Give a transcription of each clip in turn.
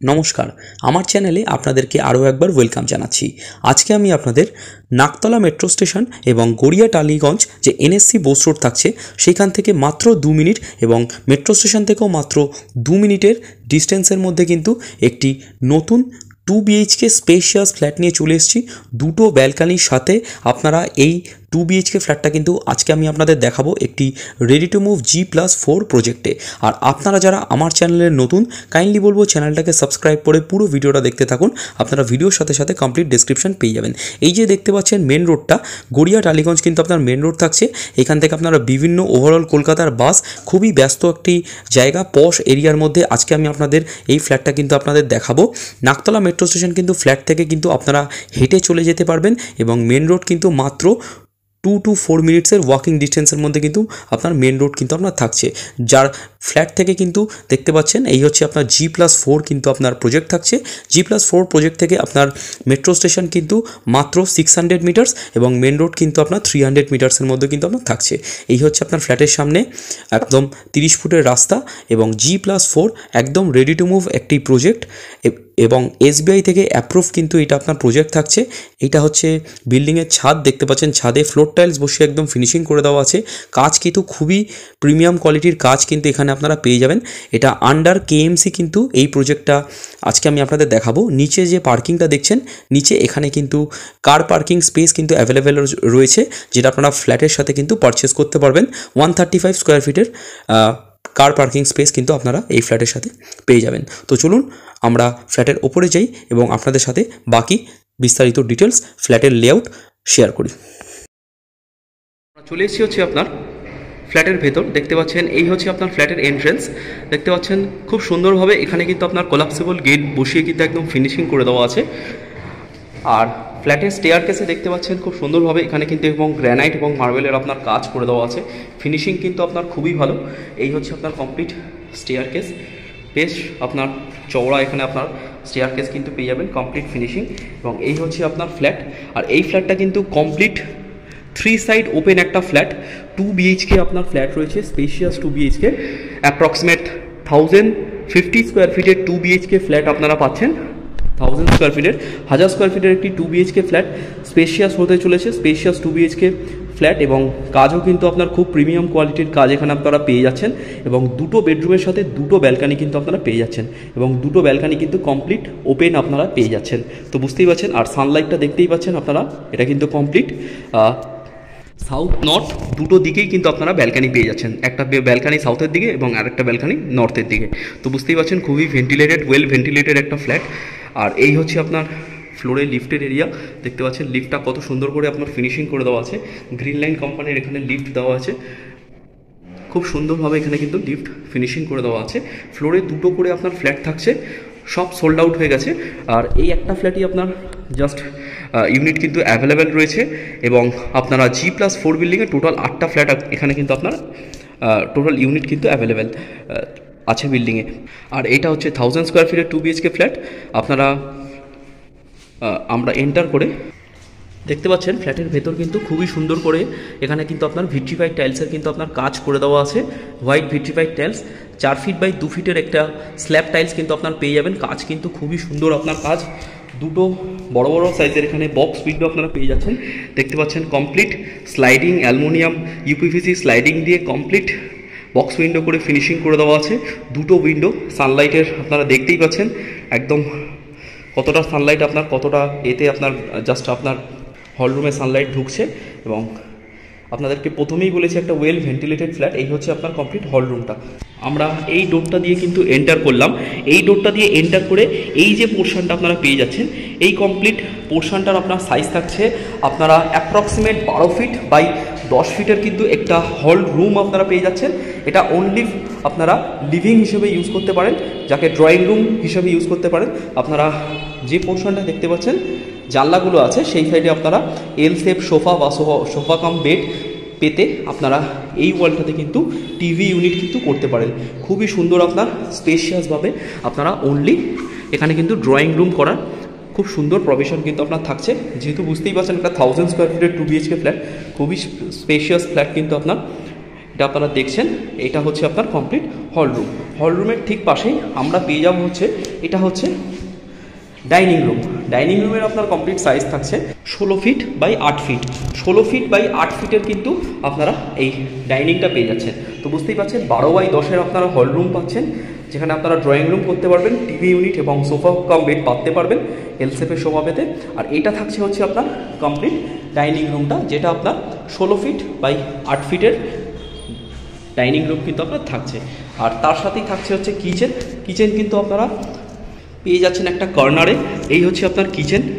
নমস্কার, আমার চ্যানেলে আপনাদেরকে আরও একবার ওয়েলকাম জানাচ্ছি। আজকে আমি আপনাদের নাকতলা মেট্রো স্টেশন এবং গড়িয়া টালিগঞ্জ যে এনএসসি বোস রোড থাকছে সেখান থেকে মাত্র 2 মিনিট এবং মেট্রো স্টেশন থেকেও মাত্র 2 মিনিটের ডিস্টেন্সের মধ্যে কিন্তু একটি নতুন 2 BHK স্পেশিয়াস ফ্ল্যাট নিয়ে চলে এসেছি। দুটো ব্যালকানির সাথে আপনারা এই 2 BHK ফ্ল্যাটটা কিন্তু আজকে আমি আপনাদের দেখাবো একটি রেডি টু মুভ G+4 প্রজেক্টে। আর আপনারা যারা আমার চ্যানেলের নতুন, কাইন্ডলি বলবো চ্যানেলটাকে সাবস্ক্রাইব করে পুরো ভিডিওটা দেখতে থাকুন। আপনারা ভিডিওর সাথে সাথে কমপ্লিট ডেসক্রিপশন পেয়ে যাবেন। এই যে দেখতে পাচ্ছেন মেন রোডটা, গড়িয়া টালিগঞ্জ কিন্তু আপনার মেন রোড থাকছে। এখান থেকে আপনারা বিভিন্ন ওভারঅল কলকাতার বাস, খুবই ব্যস্ত একটি জায়গা, পশ এরিয়ার মধ্যে আজকে আমি আপনাদের এই ফ্ল্যাটটা কিন্তু আপনাদের দেখাবো। নাকতলা মেট্রো স্টেশন কিন্তু ফ্ল্যাট থেকে কিন্তু আপনারা হেঁটে চলে যেতে পারবেন এবং মেন রোড কিন্তু মাত্র 2 to 4 মিনিটসের ওয়াকিং ডিস্টেন্সের মধ্যে কিন্তু আপনার মেন রোড কিন্তু আপনার থাকছে। যার ফ্ল্যাট থেকে কিন্তু দেখতে পাচ্ছেন এই হচ্ছে আপনার G+4 কিন্তু আপনার প্রজেক্ট থাকছে। G+4 প্রজেক্ট থেকে আপনার মেট্রো স্টেশন কিন্তু মাত্র 600 মিটার্স এবং মেন রোড কিন্তু আপনার 300 মিটার্সের মধ্যে কিন্তু আপনার থাকছে। এই হচ্ছে আপনার ফ্ল্যাটের সামনে একদম 30 ফুটের রাস্তা এবং G+4 একদম রেডি টু মুভ একটি প্রজেক্ট এবং SBI থেকে অ্যাপ্রুভ কিন্তু এটা আপনার প্রজেক্ট থাকছে। এটা হচ্ছে বিল্ডিংয়ের ছাদ, দেখতে পাচ্ছেন ছাদে ফ্লোর টাইলস বসিয়ে একদম ফিনিশিং করে দেওয়া আছে। কাজ কিন্তু খুবই প্রিমিয়াম কোয়ালিটির কাজ কিন্তু এখানে আপনারা পেয়ে যাবেন। এটা আন্ডার KMC কিন্তু এই প্রজেক্টটা আজকে আমি আপনাদের দেখাবো। নিচে যে পার্কিংটা দেখছেন, নিচে এখানে কিন্তু কার পার্কিং স্পেস কিন্তু অ্যাভেলেবেল রয়েছে, যেটা আপনারা ফ্ল্যাটের সাথে কিন্তু পারচেস করতে পারবেন। 135 স্কোয়ার ফিটের কার পার্কিং স্পেস কিন্তু আপনারা এই ফ্ল্যাটের সাথে পেয়ে যাবেন। তো চলুন আমরা ফ্ল্যাটের ওপরে যাই এবং আপনাদের সাথে বাকি বিস্তারিত ডিটেলস, ফ্ল্যাটের লেআউট শেয়ার করি। চলে এসেছি হচ্ছে আপনার ফ্ল্যাটের ভেতর। দেখতে পাচ্ছেন এই হচ্ছে আপনার ফ্ল্যাটের এন্ট্রেন্স। দেখতে পাচ্ছেন খুব সুন্দরভাবে এখানে কিন্তু আপনার কোলাপসেবল গেট বসিয়ে কিন্তু একদম ফিনিশিং করে দেওয়া আছে। আর ফ্ল্যাটের স্টেয়ার কেসে দেখতে পাচ্ছেন খুব সুন্দরভাবে এখানে কিন্তু এবং গ্র্যানাইট এবং মার্বেলের আপনার কাজ করে দেওয়া আছে। ফিনিশিং কিন্তু আপনার খুবই ভালো। এই হচ্ছে আপনার কমপ্লিট স্টেয়ার কেস, বেশ আপনার চওড়া এখানে আপনার স্টেয়ার কেস কিন্তু পেয়ে যাবেন, কমপ্লিট ফিনিশিং। এবং এই হচ্ছে আপনার ফ্ল্যাট। আর এই ফ্ল্যাটটা কিন্তু কমপ্লিট 3 সাইড ওপেন একটা ফ্ল্যাট। 2 BHK আপনার ফ্ল্যাট রয়েছে, স্পেশিয়াস 2 BHK, অ্যাপ্রক্সিমেট 1050 স্কোয়ার ফিটের 2 BHK ফ্ল্যাট আপনারা পাচ্ছেন। 1000 স্কোয়ার ফিটের 1000 স্কোয়ার ফিটের একটি 2 BHK ফ্ল্যাট স্পেশিয়াস হতে চলেছে, স্পেশিয়াস 2 BHK ফ্ল্যাট। এবং কাজও কিন্তু আপনার খুব প্রিমিয়াম কোয়ালিটির কাজ এখানে আপনারা পেয়ে যাচ্ছেন। এবং দুটো বেডরুমের সাথে দুটো ব্যালকানি কিন্তু আপনারা পেয়ে যাচ্ছেন এবং দুটো ব্যালকানি কিন্তু কমপ্লিট ওপেন আপনারা পেয়ে যাচ্ছেন। তো বুঝতেই পারছেন, আর সানলাইটটা দেখতেই পাচ্ছেন আপনারা, এটা কিন্তু কমপ্লিট সাউথ নর্থ দুটো দিকেই কিন্তু আপনারা ব্যালকানি পেয়ে যাচ্ছেন। একটা ব্যালকানি সাউথের দিকে এবং আরেকটা ব্যালকানি নর্থের দিকে। তো বুঝতেই পারছেন খুবই ভেন্টিলেটেড, ওয়েল ভেন্টিলেটেড একটা ফ্ল্যাট। আর এই হচ্ছে আপনার ফ্লোরে লিফটের এরিয়া। দেখতে পাচ্ছেন লিফটটা কত সুন্দর করে আপনার ফিনিশিং করে দেওয়া আছে। গ্রিন লাইন কোম্পানির এখানে লিফট দেওয়া আছে, খুব সুন্দরভাবে এখানে কিন্তু লিফট ফিনিশিং করে দেওয়া আছে। ফ্লোরে দুটো করে আপনার ফ্ল্যাট থাকছে, সব সোল্ড আউট হয়ে গেছে। আর এই একটা ফ্ল্যাটই আপনার জাস্ট ইউনিট কিন্তু অ্যাভেলেবেল রয়েছে। এবং আপনারা G+4 বিল্ডিংয়ে টোটাল 8টা ফ্ল্যাট এখানে কিন্তু আপনার টোটাল ইউনিট কিন্তু অ্যাভেলেবেল আছে বিল্ডিংয়ে। আর এটা হচ্ছে 1000 স্কোয়ার ফিটের 2 BHK ফ্ল্যাট। আপনারা আমরা এন্টার করে দেখতে পাচ্ছেন ফ্ল্যাটের ভেতর কিন্তু খুবই সুন্দর করে এখানে কিন্তু আপনার ভিট্রিফাইড টাইলসের কিন্তু আপনার কাজ করে দেওয়া আছে। White vitrified tiles, 4 feet by 2 ফিটের একটা স্ল্যাব টাইলস কিন্তু আপনার পেয়ে যাবেন। কাজ কিন্তু খুবই সুন্দর আপনার কাজ। দুটো বড় বড় সাইজের এখানে বক্স উইন্ডো আপনারা পেয়ে যাচ্ছেন। দেখতে পাচ্ছেন complete sliding aluminium UPVC sliding দিয়ে কমপ্লিট বক্স উইন্ডো করে ফিনিশিং করে দেওয়া আছে। দুটো উইন্ডো, সানলাইটের আপনারা দেখতেই পাচ্ছেন একদম কতটা সানলাইট আপনার, কতটা এতে আপনার জাস্ট আপনার হলরুমে সানলাইট ঢুকছে। এবং আপনাদেরকে প্রথমেই বলেছি একটা ওয়েল ভেন্টিলেটেড ফ্ল্যাট। এই হচ্ছে আপনার কমপ্লিট হলরুমটা। আমরা এই ডোরটা দিয়ে কিন্তু এন্টার করলাম। এই ডোরটা দিয়ে এন্টার করে এই যে পোর্শনটা আপনারা পেয়ে যাচ্ছেন, এই কমপ্লিট পোর্শনটার আপনার সাইজ থাকছে আপনারা অ্যাপ্রক্সিমেট 12 ফিট বাই 10 ফিটের কিন্তু একটা হল রুম আপনারা পেয়ে যাচ্ছেন। এটা অনলি আপনারা লিভিং হিসেবে ইউজ করতে পারেন, যাকে ড্রয়িং রুম হিসেবে ইউজ করতে পারেন। আপনারা যে পোর্শনটা দেখতে পাচ্ছেন জানলাগুলো আছে, সেই সাইডে আপনারা এল শেপ সোফা বা সোফা কাম বেড পেতে আপনারা এই ওয়ালটাতে কিন্তু টিভি ইউনিট কিন্তু করতে পারেন। খুবই সুন্দর আপনার স্পেশিয়াসভাবে আপনারা অনলি এখানে কিন্তু ড্রয়িং রুম করার খুব সুন্দর প্রভিশন কিন্তু আপনার থাকছে। যেহেতু বুঝতেই পারছেন একটা 1000 স্কোয়ার ফিটের 2 BHK ফ্ল্যাট, খুবই স্পেশিয়াস ফ্ল্যাট কিন্তু আপনার এটা আপনারা দেখছেন, এটা হচ্ছে আপনার কমপ্লিট হল রুম। হল রুমের ঠিক পাশেই আমরা পেয়ে যাবো হচ্ছে, এটা হচ্ছে ডাইনিং রুম। ডাইনিং রুমের আপনার কমপ্লিট সাইজ থাকছে 16 feet by 8 feet. 16 feet by 8 ফিটের কিন্তু আপনারা এই ডাইনিংটা পেয়ে যাচ্ছেন। তো বুঝতেই পারছেন 12 বাই 10-এর আপনারা হল রুম পাচ্ছেন, যেখানে আপনারা ড্রয়িং রুম করতে পারবেন, টিভি ইউনিট এবং সোফা কাম বেড পাততে পারবেন এল শেপের শোভা পেতে। আর এটা থাকছে হচ্ছে আপনার কমপ্লিট ডাইনিং রুমটা, যেটা আপনার 16 ফিট বাই 8 ফিটের ডাইনিং রুম কিন্তু আপনার থাকছে। আর তার সাথেই থাকছে হচ্ছে কিচেন। কিচেন কিন্তু আপনারা পেয়ে যাচ্ছেন একটা কর্নারে। এই হচ্ছে আপনার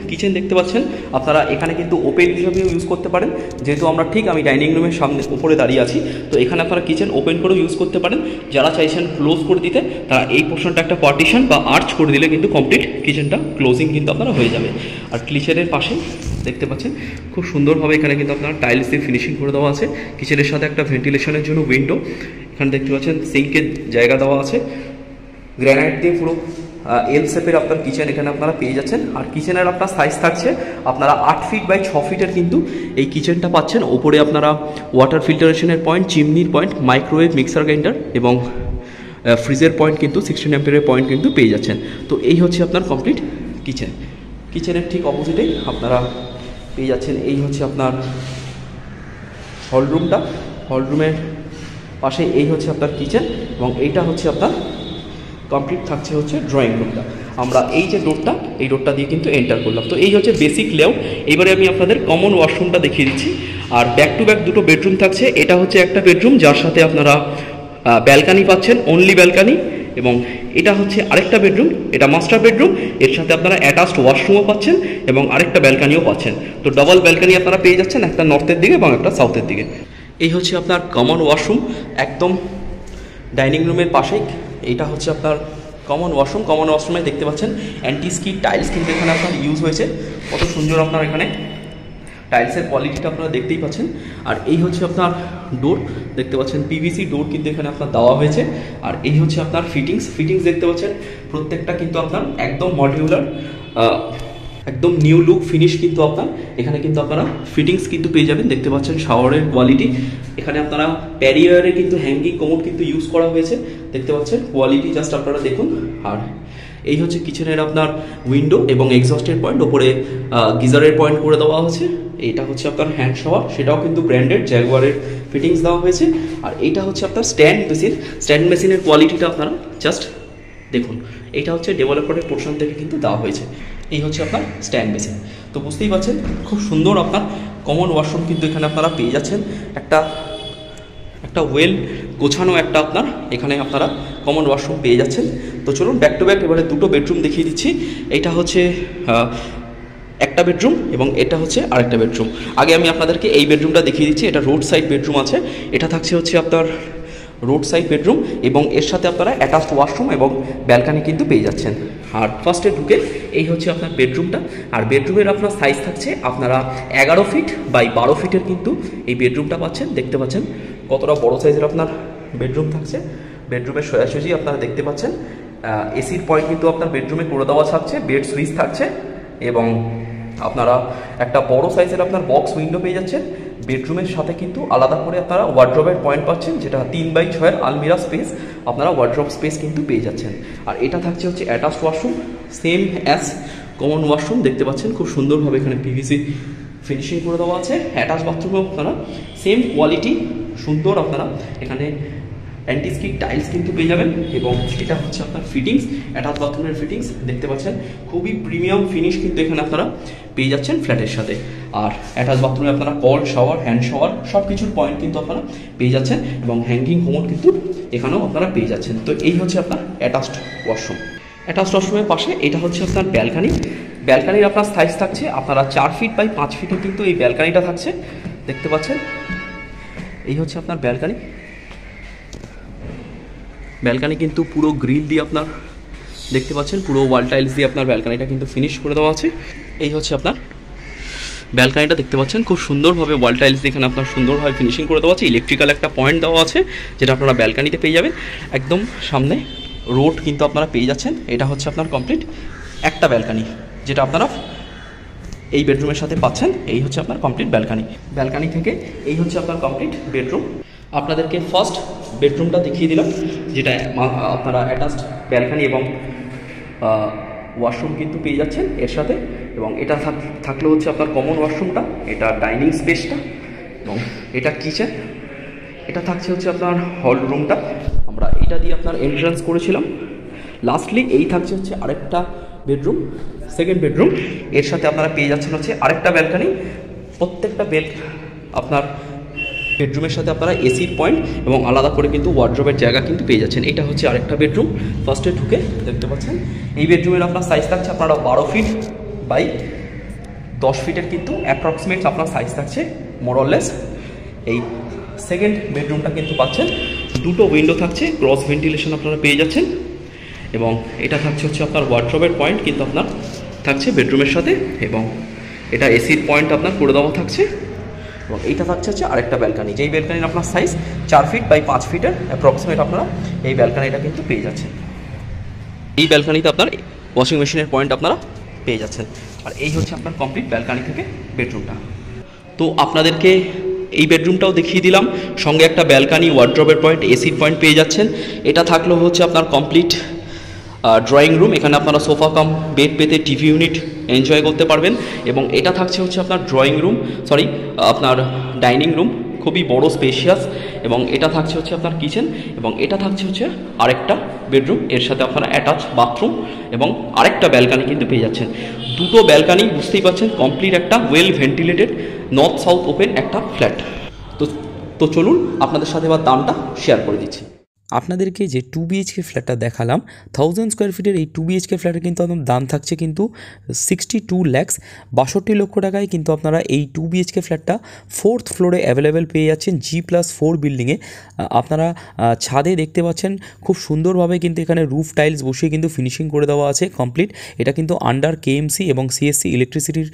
কিচেন দেখতে পাচ্ছেন আপনারা। এখানে কিন্তু ওপেন হিসেবেও ইউজ করতে পারেন, যেহেতু আমি ডাইনিং রুমের সামনে উপরে দাঁড়িয়ে আছি, তো এখানে আপনারা কিচেন ওপেন করেও ইউজ করতে পারেন। যারা চাইছেন ক্লোজ করে দিতে, তারা এই পোর্শনটা একটা পার্টিশন বা আর্চ করে দিলে কিন্তু কমপ্লিট কিচেনটা ক্লোজিং কিন্তু আপনারা হয়ে যাবে। আর কিচেনের পাশে দেখতে পাচ্ছেন খুব সুন্দরভাবে এখানে কিন্তু আপনারা টাইলস দিয়ে ফিনিশিং করে দেওয়া আছে। কিচেনের সাথে একটা ভেন্টিলেশনের জন্য উইন্ডো, এখানে দেখতে পাচ্ছেন সিঙ্কের জায়গা দেওয়া আছে, গ্রানাইট দিয়ে পুরো এল শেপের আপনার কিচেন এখানে আপনারা পেয়ে যাচ্ছেন। আর কিচেনের আপনার সাইজ থাকছে আপনারা 8 ফিট বাই 6 ফিটের কিন্তু এই কিচেনটা পাচ্ছেন। ওপরে আপনারা ওয়াটার ফিল্টারেশনের পয়েন্ট, চিমনির পয়েন্ট, মাইক্রোওয়েভ, মিক্সার গ্রাইন্ডার এবং ফ্রিজের পয়েন্ট কিন্তু 16 অ্যাম্পিয়ারের পয়েন্ট কিন্তু পেয়ে যাচ্ছেন। তো এই হচ্ছে আপনার কমপ্লিট কিচেনের ঠিক অপোজিটেই আপনারা পেয়ে যাচ্ছেন এই হচ্ছে আপনার হল রুমটা। হল রুমের পাশে এই হচ্ছে আপনার কিচেন এবং এইটা হচ্ছে আপনার কমপ্লিট থাকছে হচ্ছে ড্রয়িং রুমটা। আমরা এই যে ডোরটা দিয়ে কিন্তু এন্টার করলাম। তো এই হচ্ছে বেসিক লেআউট। এবারে আমি আপনাদের কমন ওয়াশরুমটা দেখিয়ে দিচ্ছি। আর ব্যাক টু ব্যাক দুটো বেডরুম থাকছে। এটা হচ্ছে একটা বেডরুম, যার সাথে আপনারা ব্যালকানি পাচ্ছেন, অনলি ব্যালকানি। এবং এটা হচ্ছে আরেকটা বেডরুম, এটা মাস্টার বেডরুম, এর সাথে আপনারা অ্যাটাচড ওয়াশরুমও পাচ্ছেন এবং আরেকটা ব্যালকানিও পাচ্ছেন। তো ডাবল ব্যালকানি আপনারা পেয়ে যাচ্ছেন, একটা নর্থের দিকে এবং একটা সাউথের দিকে। এই হচ্ছে আপনার কমন ওয়াশরুম, একদম ডাইনিং রুমের পাশেই। এইটা হচ্ছে আপনার কমন ওয়াশরুমে দেখতে পাচ্ছেন অ্যান্টি স্কিড টাইলস কিন্তু এখানে আপনার ইউজ হয়েছে। কত সুন্দর আপনার এখানে টাইলসের কোয়ালিটিটা আপনারা দেখতেই পাচ্ছেন। আর এই হচ্ছে আপনার ডোর দেখতে পাচ্ছেন, পিভিসি ডোর কিন্তু এখানে আপনার দেওয়া হয়েছে। আর এই হচ্ছে আপনার ফিটিংস দেখতে পাচ্ছেন, প্রত্যেকটা কিন্তু আপনার একদম মডিউলার, একদম নিউ লুক ফিনিশ কিন্তু আপনার এখানে কিন্তু আপনারা ফিটিংস কিন্তু পেয়ে যাবেন। দেখতে পাচ্ছেন শাওয়ারের কোয়ালিটি, এখানে আপনারা প্যারিয়ারে কিন্তু হ্যাঙ্গিং কোমোড কিন্তু ইউজ করা হয়েছে, দেখতে পাচ্ছেন কোয়ালিটি জাস্ট আপনারা দেখুন। আর এই হচ্ছে কিচেনের আপনার উইন্ডো এবং এক্সস্টের পয়েন্ট, ওপরে গিজারের পয়েন্ট করে দেওয়া হয়েছে। এটা হচ্ছে আপনার হ্যান্ড শাওয়ার, সেটাও কিন্তু ব্র্যান্ডেড জ্যাগুয়ারের ফিটিংস দেওয়া হয়েছে। আর এইটা হচ্ছে আপনার স্ট্যান্ড মেশিনের কোয়ালিটিটা আপনারা জাস্ট দেখুন। এটা হচ্ছে ডেভেলপারের পোর্শন থেকে কিন্তু দেওয়া হয়েছে। এই হচ্ছে আপনার স্ট্যান্ড মেশিন। তো বুঝতেই পারছেন খুব সুন্দর আপনার কমন ওয়াশরুম কিন্তু এখানে আপনারা পেয়ে যাচ্ছেন। একটা ওয়েল গোছানো একটা আপনার এখানে আপনারা কমন ওয়াশরুম পেয়ে যাচ্ছেন। তো চলুন ব্যাক টু ব্যাক এবারে দুটো বেডরুম দেখিয়ে দিচ্ছি। এইটা হচ্ছে একটা বেডরুম এবং এটা হচ্ছে আরেকটা বেডরুম। আগে আমি আপনাদেরকে এই বেডরুমটা দেখিয়ে দিচ্ছি। এটা রোড সাইড বেডরুম আছে, এটা থাকছে হচ্ছে আপনার রোড সাইড বেডরুম এবং এর সাথে আপনারা অ্যাটাচড ওয়াশরুম এবং ব্যালকানি কিন্তু পেয়ে যাচ্ছেন। আর ফার্স্টে ঢুকে এই হচ্ছে আপনার বেডরুমটা। আর বেডরুমের আপনার সাইজ থাকছে আপনারা 11 ফিট বাই 12 ফিটের কিন্তু এই বেডরুমটা পাচ্ছেন। দেখতে পাচ্ছেন কতটা বড় সাইজের আপনার বেডরুম থাকছে। বেডরুমের সোজাসুজি আপনারা দেখতে পাচ্ছেন এসির পয়েন্ট কিন্তু আপনার বেডরুমে করে দেওয়া থাকছে, বেড সুইচ থাকছে এবং আপনারা একটা বড় সাইজের আপনার বক্স উইন্ডো পেয়ে যাচ্ছেন। বেডরুমের সাথে কিন্তু আলাদা করে আপনারা ওয়ার্ড্রবের পয়েন্ট পাচ্ছেন, যেটা 3x6 আলমিরা স্পেস, আপনারা ওয়ার্ড্রব স্পেস কিন্তু পেয়ে যাচ্ছেন। আর এটা থাকছে হচ্ছে attached washroom, same as common washroom. দেখতে পাচ্ছেন খুব সুন্দরভাবে এখানে পিভিসি ফিনিশিং করে দেওয়া আছে। অ্যাটাচ বাথরুমেও আপনারা সেম কোয়ালিটি সুন্দর আপনারা এখানে অ্যান্টি স্কিড টাইলস কিন্তু পেয়ে যাবেন। এবং এটা হচ্ছে আপনার ফিটিংস, অ্যাটাচ বাথরুমের ফিটিংস দেখতে পাচ্ছেন, খুবই প্রিমিয়াম ফিনিশ কিন্তু এখানে আপনারা পেয়ে যাচ্ছেন ফ্ল্যাটের সাথে। আর অ্যাটাচ বাথরুমে আপনারা কল শাওয়ার, হ্যান্ড শাওয়ার সব কিছুর পয়েন্ট কিন্তু আপনারা পেয়ে যাচ্ছেন এবং হ্যাঙ্গিং কোমোড কিন্তু এখানেও আপনারা পেয়ে যাচ্ছেন। তো এই হচ্ছে আপনার অ্যাটাচড ওয়াশরুম। অ্যাটাচড ওয়াশরুমের পাশে এটা হচ্ছে আপনার ব্যালকানি। ব্যালকানির আপনার সাইজ থাকছে আপনারা 4 ফিট বাই 5 ফিটে কিন্তু এই ব্যালকানিটা থাকছে, দেখতে পাচ্ছেন। এই হচ্ছে আপনার ব্যালকানি কিন্তু পুরো গ্রিল দিয়ে আপনার দেখতে পাচ্ছেন, পুরো ওয়াল টাইলস দিয়ে আপনার ব্যালকানিটা কিন্তু ফিনিশ করে দেওয়া আছে। এই হচ্ছে আপনার ব্যালকানিটা দেখতে পাচ্ছেন, খুব সুন্দরভাবে ওয়াল টাইলস দিয়ে এখানে আপনার সুন্দরভাবে ফিনিশিং করে দেওয়া আছে। ইলেকট্রিক্যাল একটা পয়েন্ট দেওয়া আছে, যেটা আপনারা ব্যালকানিতে পেয়ে যাবেন। একদম সামনে রোড কিন্তু আপনারা পেয়ে যাচ্ছেন। এটা হচ্ছে আপনার কমপ্লিট একটা ব্যালকানি, যেটা আপনারা এই বেডরুমের সাথে পাচ্ছেন। এই হচ্ছে আপনার কমপ্লিট ব্যালকানি থেকে এই হচ্ছে আপনার কমপ্লিট বেডরুম। আপনাদেরকে ফার্স্ট বেডরুমটা দেখিয়ে দিলাম, যেটা আপনারা অ্যাটাচড ব্যালকনি এবং ওয়াশরুম কিন্তু পেয়ে যাচ্ছেন এর সাথে। এবং এটা থাকলে হচ্ছে আপনার কমন ওয়াশরুমটা, এটা ডাইনিং স্পেসটা, এবং এটা কিচেন, এটা থাকছে হচ্ছে আপনার হল রুমটা। আমরা এটা দিয়ে আপনার এন্ট্রান্স করেছিলাম। লাস্টলি এই থাকছে হচ্ছে আরেকটা বেডরুম, সেকেন্ড বেডরুম। এর সাথে আপনারা পেয়ে যাচ্ছেন হচ্ছে আরেকটা ব্যালকনি। প্রত্যেকটা আপনার বেডরুমের সাথে আপনারা এসির পয়েন্ট এবং আলাদা করে কিন্তু ওয়ার্ড্রোবের জায়গা কিন্তু পেয়ে যাচ্ছেন। এটা হচ্ছে আরেকটা বেডরুম। ফার্স্টে ঢুকে দেখতে পাচ্ছেন এই বেডরুমের আপনার সাইজ থাকছে আপনারা 12 ফিট বাই 10 ফিটের কিন্তু অ্যাপ্রক্সিমেট আপনার সাইজ থাকছে মোরলেস। এই সেকেন্ড বেডরুমটা কিন্তু পাচ্ছেন দুটো উইন্ডো থাকছে, ক্রস ভেন্টিলেশন আপনারা পেয়ে যাচ্ছেন। এবং এটা থাকছে হচ্ছে আপনার ওয়ার্ড্রোবের পয়েন্ট কিন্তু আপনার থাকছে বেডরুমের সাথে, এবং এটা এসির পয়েন্ট আপনার করে দেওয়া থাকছে। এবং এইটা থাকছে হচ্ছে আরেকটা ব্যালকনি, যেই ব্যালকনির আপনার সাইজ 4 ফিট বাই 5 ফিটের অ্যাপ্রক্সিমেট আপনারা এই ব্যালকনিটা কিন্তু পেয়ে যাচ্ছেন। এই ব্যালকনিতে আপনার ওয়াশিং মেশিনের পয়েন্ট আপনারা পেয়ে যাচ্ছেন। আর এই হচ্ছে আপনার কমপ্লিট ব্যালকনি থেকে বেডরুমটা। তো আপনাদেরকে এই বেডরুমটাও দেখিয়ে দিলাম, সঙ্গে একটা ব্যালকনি, ওয়ার্ড্রোবের পয়েন্ট, এসির পয়েন্ট পেয়ে যাচ্ছেন। এটা থাকলেও হচ্ছে আপনার কমপ্লিট ড্রয়িং রুম, এখানে আপনারা সোফা কাম বেড পেতে টিভি ইউনিট এনজয় করতে পারবেন। এবং এটা থাকছে হচ্ছে আপনার আপনার ডাইনিং রুম, খুবই বড় স্পেশিয়াস। এবং এটা থাকছে হচ্ছে আপনার কিচেন, এবং এটা থাকছে হচ্ছে আরেকটা বেডরুম, এর সাথে আপনারা অ্যাটাচ বাথরুম এবং আরেকটা ব্যালকনি কিন্তু পেয়ে যাচ্ছেন। দুটো ব্যালকনি, বুঝতেই পারছেন কমপ্লিট একটা well ventilated north south open একটা ফ্ল্যাট। তো চলুন আপনাদের সাথে এবার দামটা শেয়ার করে দিচ্ছি। আপনাদেরকে যে 2 BHK ফ্ল্যাটটা দেখালাম, 1000 স্কোয়ার ফিটের এই 2 BHK ফ্ল্যাটের কিন্তু আপনার দাম থাকছে কিন্তু 62 lakhs, 62 লক্ষ টাকায় কিন্তু আপনারা এই 2 BHK ফ্ল্যাটটা 4th ফ্লোরে অ্যাভেলেবেল পেয়ে যাচ্ছেন G+4 বিল্ডিংয়ে। আপনারা ছাদে দেখতে পাচ্ছেন খুব সুন্দরভাবে কিন্তু এখানে রুফ টাইলস বসিয়ে কিন্তু ফিনিশিং করে দেওয়া আছে কমপ্লিট। এটা কিন্তু আন্ডার KMC এবং CSC ইলেকট্রিসিটির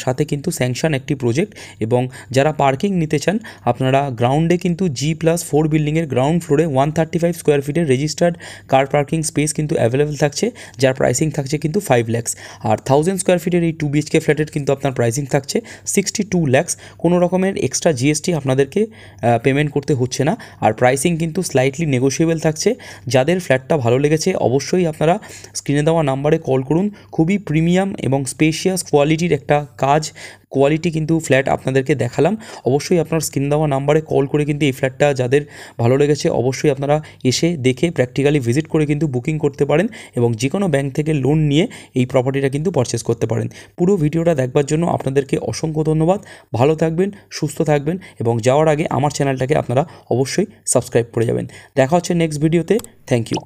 সাথে কিন্তু স্যাংশন একটি প্রজেক্ট। এবং যারা পার্কিং নিতে চান আপনারা গ্রাউন্ডে কিন্তু G+4 বিল্ডিংয়ের গ্রাউন্ড ফ্লোরে 135 স্কোয়ার ফিটের রেজিস্টার্ড কার পার্কিং স্পেস কিন্তু অ্যাভেলেবেল থাকছে, যার প্রাইসিং থাকছে কিন্তু 5 lakhs। আর 1000 স্কোয়ার ফিটের এই 2 BHK ফ্ল্যাটের কিন্তু আপনার প্রাইসিং থাকছে 62 lakhs। কোনো রকমের এক্সট্রা GST আপনাদেরকে পেমেন্ট করতে হচ্ছে না, আর প্রাইসিং কিন্তু স্লাইটলি নেগোশিয়েবল থাকছে। যাদের ফ্ল্যাটটা ভালো লেগেছে অবশ্যই আপনারা স্ক্রিনে দেওয়া নাম্বারে কল করুন। খুবই প্রিমিয়াম এবং স্পেশিয়াস কোয়ালিটির একটা কোয়ালিটি কিন্তু ফ্ল্যাট আপনাদেরকে দেখালাম। অবশ্যই আপনার স্ক্রিন দেওয়া নাম্বারে কল করে কিন্তু এই ফ্ল্যাটটা যাদের ভালো লেগেছে অবশ্যই আপনারা এসে দেখে প্র্যাকটিক্যালি ভিজিট করে কিন্তু বুকিং করতে পারেন, এবং যে কোনো ব্যাংক থেকে লোন নিয়ে এই প্রপার্টিটা কিন্তু পারচেস করতে পারেন। পুরো ভিডিওটা দেখবার জন্য আপনাদেরকে অসংখ্য ধন্যবাদ। ভালো থাকবেন, সুস্থ থাকবেন, এবং যাওয়ার আগে আমার চ্যানেলটাকে আপনারা অবশ্যই সাবস্ক্রাইব করে যাবেন। দেখা হচ্ছে নেক্সট ভিডিওতে। Thank you.